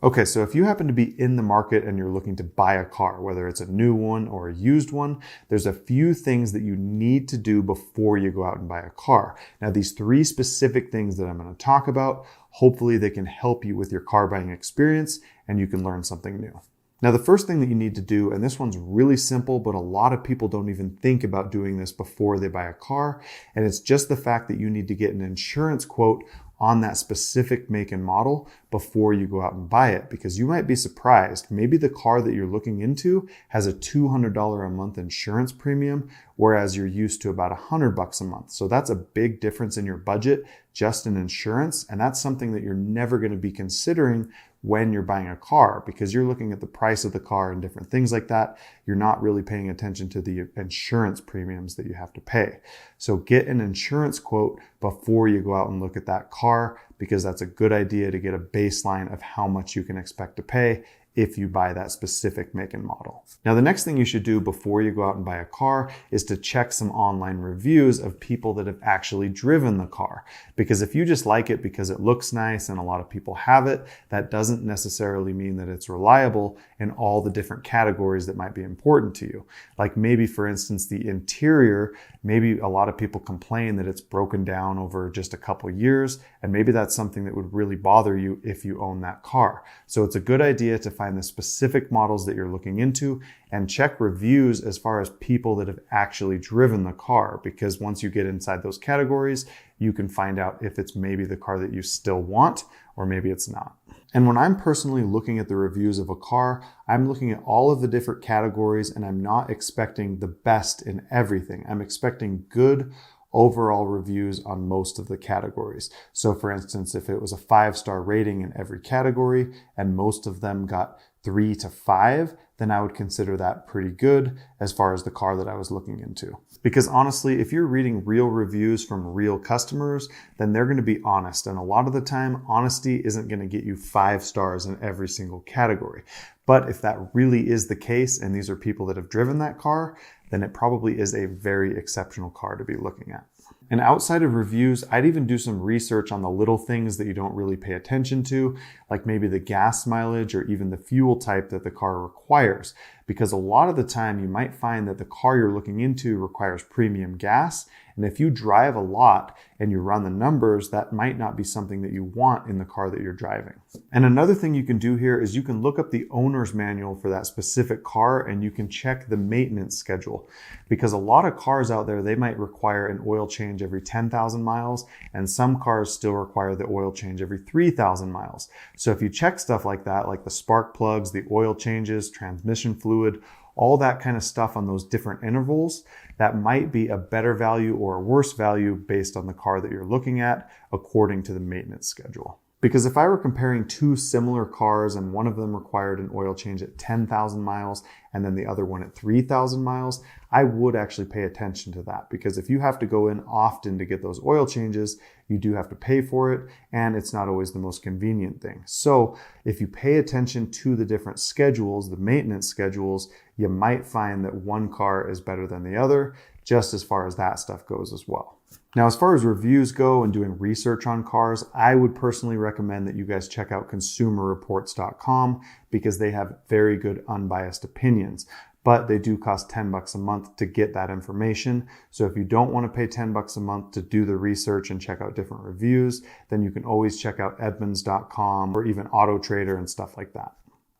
Okay, so if you happen to be in the market and you're looking to buy a car, whether it's a new one or a used one, there's a few things that you need to do before you go out and buy a car. Now, these three specific things that I'm going to talk about, hopefully they can help you with your car buying experience and you can learn something new. Now, the first thing that you need to do, and this one's really simple, but a lot of people don't even think about doing this before they buy a car, and it's just the fact that you need to get an insurance quote on that specific make and model before you go out and buy it, because you might be surprised. Maybe the car that you're looking into has a $200 a month insurance premium, whereas you're used to about $100 a month. So that's a big difference in your budget just in insurance. And that's something that you're never going to be considering when you're buying a car, because you're looking at the price of the car and different things like that. You're not really paying attention to the insurance premiums that you have to pay. So get an insurance quote before you go out and look at that car, because that's a good idea to get a baseline of how much you can expect to pay if you buy that specific make and model. Now, the next thing you should do before you go out and buy a car is to check some online reviews of people that have actually driven the car. Because if you just like it because it looks nice and a lot of people have it, that doesn't necessarily mean that it's reliable in all the different categories that might be important to you. Like maybe, for instance, the interior, maybe a lot of people complain that it's broken down over just a couple years, and maybe that's something that would really bother you if you own that car. So it's a good idea to find the specific models that you're looking into and check reviews as far as people that have actually driven the car, because once you get inside those categories, you can find out if it's maybe the car that you still want or maybe it's not. And when I'm personally looking at the reviews of a car, I'm looking at all of the different categories and I'm not expecting the best in everything. I'm expecting good overall reviews on most of the categories. So for instance, if it was a 5-star rating in every category and most of them got 3 to 5, then I would consider that pretty good as far as the car that I was looking into. Because honestly, if you're reading real reviews from real customers, then they're going to be honest. And a lot of the time, honesty isn't going to get you 5 stars in every single category. But if that really is the case, and these are people that have driven that car, then it probably is a very exceptional car to be looking at. And outside of reviews, I'd even do some research on the little things that you don't really pay attention to, like maybe the gas mileage or even the fuel type that the car requires. Because a lot of the time you might find that the car you're looking into requires premium gas. And if you drive a lot and you run the numbers, that might not be something that you want in the car that you're driving. And another thing you can do here is you can look up the owner's manual for that specific car and you can check the maintenance schedule. Because a lot of cars out there, they might require an oil change every 10,000 miles, and some cars still require the oil change every 3,000 miles. So if you check stuff like that, like the spark plugs, the oil changes, transmission fluid, all that kind of stuff on those different intervals, that might be a better value or a worse value based on the car that you're looking at according to the maintenance schedule. Because if I were comparing two similar cars and one of them required an oil change at 10,000 miles and then the other one at 3,000 miles, I would actually pay attention to that, because if you have to go in often to get those oil changes, you do have to pay for it, and it's not always the most convenient thing. So if you pay attention to the different schedules, the maintenance schedules, you might find that one car is better than the other, just as far as that stuff goes as well. Now, as far as reviews go and doing research on cars, I would personally recommend that you guys check out consumerreports.com, because they have very good unbiased opinions. But they do cost $10 a month to get that information. So if you don't want to pay $10 a month to do the research and check out different reviews, then you can always check out Edmunds.com or even AutoTrader and stuff like that.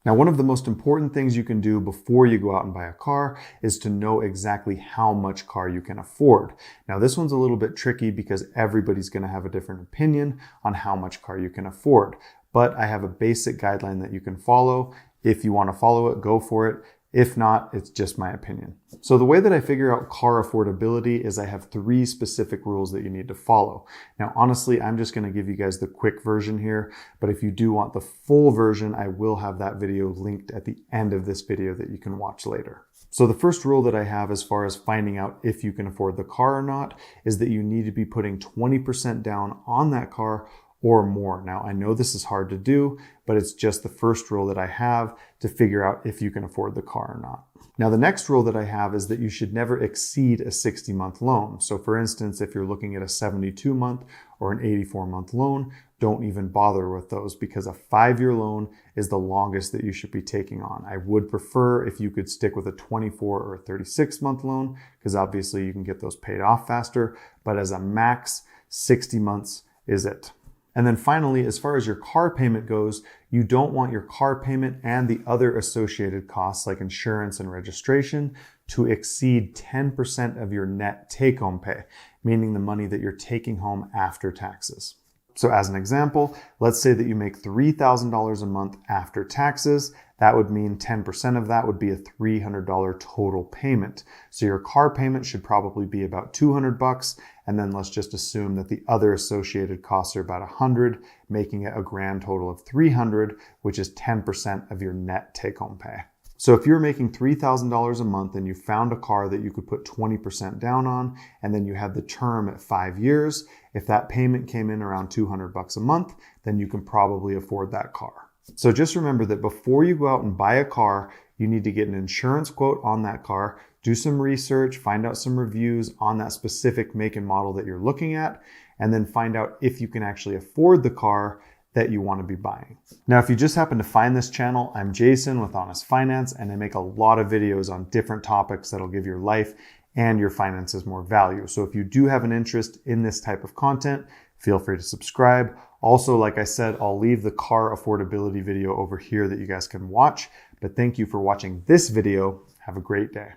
Now, one of the most important things you can do before you go out and buy a car is to know exactly how much car you can afford. Now, this one's a little bit tricky because everybody's going to have a different opinion on how much car you can afford. But I have a basic guideline that you can follow. If you want to follow it, go for it. If not, it's just my opinion. So the way that I figure out car affordability is I have 3 specific rules that you need to follow. Now, honestly, I'm just going to give you guys the quick version here, but if you do want the full version, I will have that video linked at the end of this video that you can watch later. So the first rule that I have as far as finding out if you can afford the car or not is that you need to be putting 20% down on that car or more. Now, I know this is hard to do, but it's just the first rule that I have to figure out if you can afford the car or not. Now, the next rule that I have is that you should never exceed a 60-month loan. So for instance, if you're looking at a 72-month or an 84-month loan, don't even bother with those because a 5-year loan is the longest that you should be taking on. I would prefer if you could stick with a 24 or a 36-month loan because obviously you can get those paid off faster, but as a max, 60 months is it. And then finally, as far as your car payment goes, you don't want your car payment and the other associated costs like insurance and registration to exceed 10% of your net take-home pay, meaning the money that you're taking home after taxes. So as an example, let's say that you make $3,000 a month after taxes. That would mean 10% of that would be a $300 total payment. So your car payment should probably be about $200. And then let's just assume that the other associated costs are about $100, making it a grand total of $300, which is 10% of your net take-home pay. So if you're making $3,000 a month and you found a car that you could put 20% down on, and then you had the term at 5 years, if that payment came in around $200 a month, then you can probably afford that car. So just remember that before you go out and buy a car, you need to get an insurance quote on that car, do some research, find out some reviews on that specific make and model that you're looking at, and then find out if you can actually afford the car that you want to be buying. Now, if you just happen to find this channel, I'm Jason with Honest Finance, and I make a lot of videos on different topics that'll give your life and your finances more value. So if you do have an interest in this type of content, feel free to subscribe. Also, like I said, I'll leave the car affordability video over here that you guys can watch. But thank you for watching this video. Have a great day.